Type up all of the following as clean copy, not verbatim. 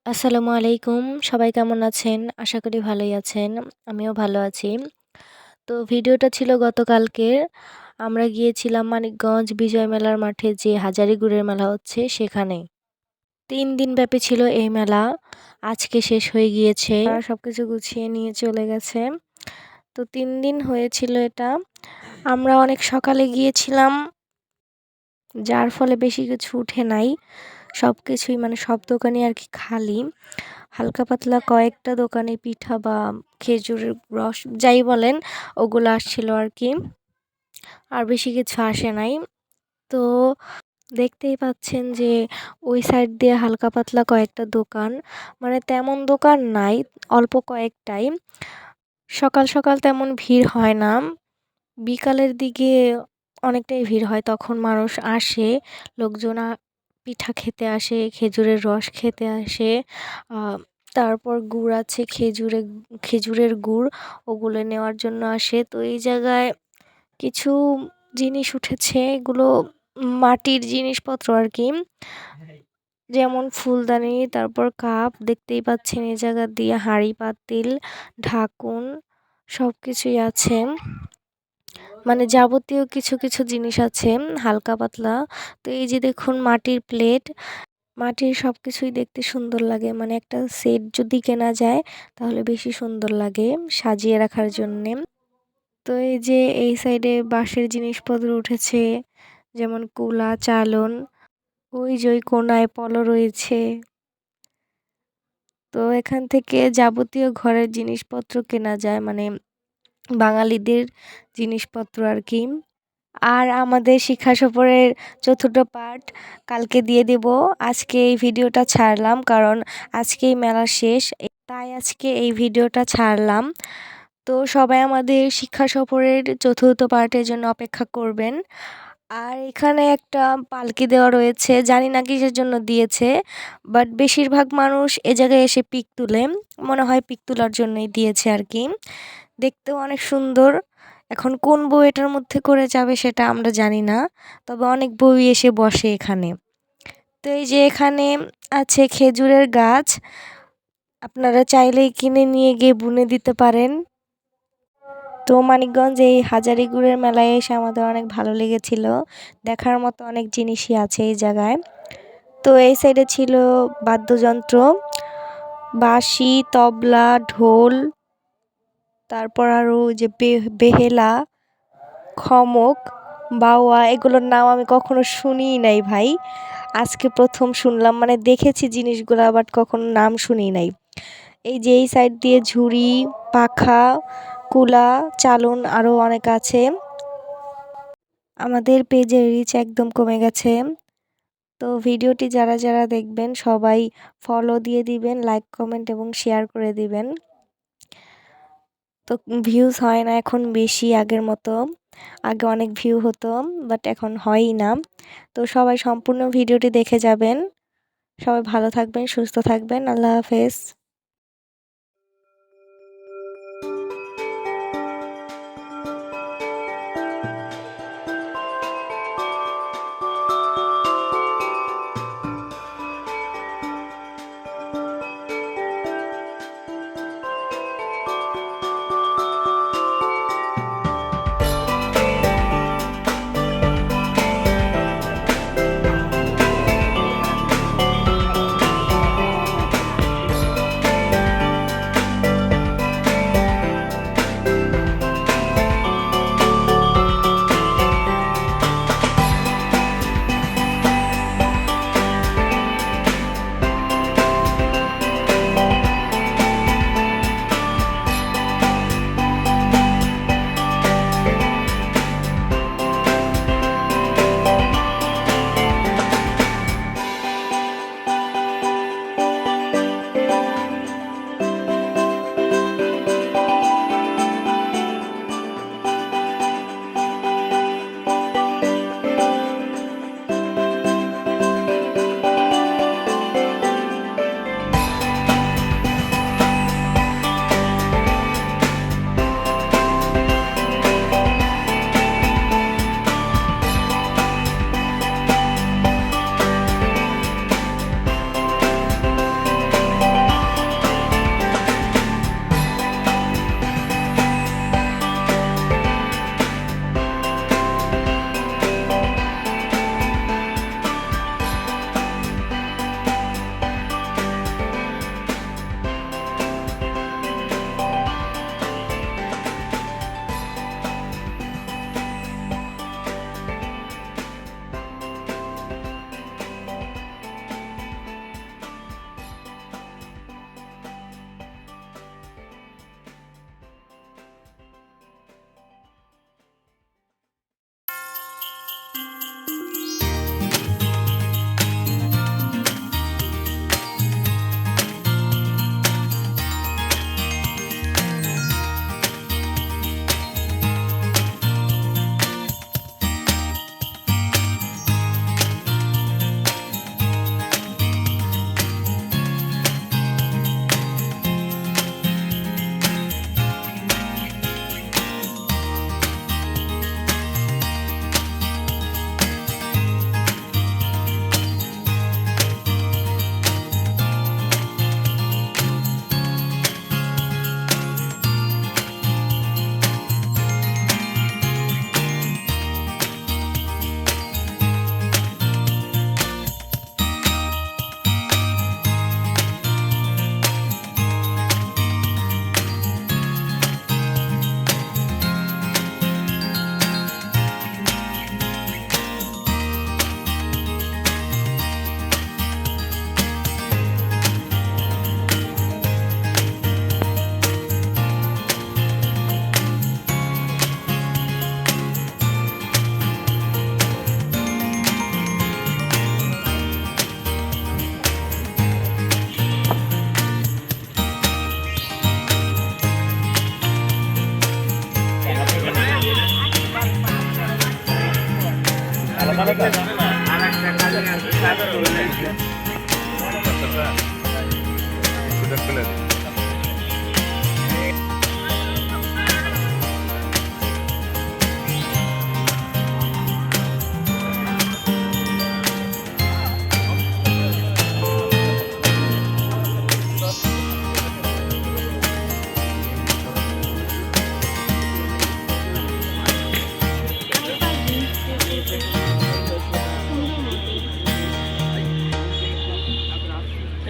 আসসালামু আলাইকুম। সবাই কেমন আছেন? আশা করি ভালোই আছেন। আমিও ভালো আছি। তো ভিডিওটা ছিল গতকালকের। আমরা গিয়েছিলাম মানিকগঞ্জ বিজয় মেলার মাঠে যে হাজারী গুড়ের মেলা হচ্ছে সেখানে। ৩ দিনব্যাপী ছিল এই মেলা। আজকে শেষ হয়ে গিয়েছে। তারা সবকিছু গুছিয়ে নিয়ে চলে গেছে। তো ৩ দিন হয়েছিল এটা। আমরা অনেক সকালে গিয়েছিলাম। যার ফলে বেশি কিছু উঠে নাই। সবকিছুই সব দোকানই আরকি খালি। হালকা পাতলা কয়েকটা দোকানে পিঠা বা খেজুরের রস যাই বলেন ওগুলো আসছিল আরকি। আর বেশি কিছু আসে নাই। তো দেখতেই পাচ্ছেন যে ওই সাইড দিয়ে হালকা পাতলা কয়েকটা দোকান, তেমন দোকান নাই, অল্প কয়েকটাই। সকাল, সকাল তেমন ভিড় হয় না। বিকালের দিকে অনেকটাই ভিড় হয়। তখন মানুষ আসে, লোকজন পিঠা খেতে আসে, খেজুরের রস খেতে আসে। আ তারপর গুড় আছে খেজুরের গুড় ওগুলো নেওয়ার জন্য আসে। তো এই জায়গায় কিছু জিনিস উঠেছে, এগুলো মাটির জিনিসপত্র আরকি। যেমন ফুলদানি, তারপর কাপ দেখতেই পাচ্ছেন এই জায়গা দিয়ে হাঁড়ি-পাতিল, ঢাকুন সবকিছুই আছে। যাবতীয় কিছু, কিছু জিনিস আছে হালকা পাতলা। তো এই যে দেখুন মাটির প্লেট, মাটির সবকিছুই দেখতে সুন্দর লাগে। একটা সেট যদি কেনা যায় তাহলে বেশি সুন্দর লাগে সাজিয়ে রাখার জন্যে। তো এই যে এই সাইডে বাঁশের জিনিসপত্র উঠেছে, যেমন কুলা, চালন। ওই যে ওই কোণায় পলো রয়েছে। তো এখান থেকে যাবতীয় ঘরের জিনিসপত্র কেনা যায়, বাঙালিদের জিনিসপত্র আরকি। আর আমাদের শিক্ষা সফরের ৪র্থ পার্ট কালকে দিয়ে দেব। আজকে এই ভিডিওটা ছাড়লাম কারণ আজকেই মেলা শেষ। তাই আজকে এই ভিডিওটা ছাড়লাম। তো সবাই আমাদের শিক্ষা সফরের ৪র্থ পার্টের জন্য অপেক্ষা করবেন। আর এখানে একটা পালকি দেওয়া রয়েছে। জানি না কিসের জন্য দিয়েছে। বাট বেশিরভাগ মানুষ এ জায়গায় এসে পিক তুলে। মনে হয় পিক তোলার জন্যই দিয়েছে আরকি। দেখতেও অনেক সুন্দর। এখন কোন বউ এটার মধ্যে করে যাবে সেটা আমরা জানি না। তবে অনেক বউই এসে বসে এখানে। তো এই যে এখানে আছে খেজুরের গাছ। আপনারা চাইলেই কিনে নিয়ে গিয়ে বুনে দিতে পারেন। তো মানিকগঞ্জ এই হাজারী গুড়ের মেলায় এসে আমাদের অনেক ভালো লেগেছিল। দেখার মতো অনেক জিনিসই আছে এই জায়গায়। তো এই সাইডে ছিল বাদ্যযন্ত্র, বাঁশি, তবলা, ঢোল, তারপর আরও যে বেহেলা, খমক, বাওয়া এগুলোর নাম আমি কখনো শুনিই নাই ভাই। আজকে প্রথম শুনলাম, দেখেছি জিনিসগুলা বাট কখনো নাম শুনি নাই। এই যে এই সাইড দিয়ে ঝুড়ি, পাখা, কুলা, চালন আরও অনেক আছে। আমাদের পেজের রিচ একদম কমে গেছে। তো ভিডিওটি যারা, যারা দেখবেন সবাই ফলো দিয়ে দিবেন, লাইক, কমেন্ট এবং শেয়ার করে দিবেন। তো ভিউজ হয় না এখন বেশি আগের মতো। আগে অনেক ভিউ হতো বাট এখন হয়ই না। তো সবাই সম্পূর্ণ ভিডিওটি দেখে যাবেন। সবাই ভালো থাকবেন, সুস্থ থাকবেন। আল্লাহ হাফেজ।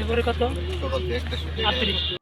এবারে কত 38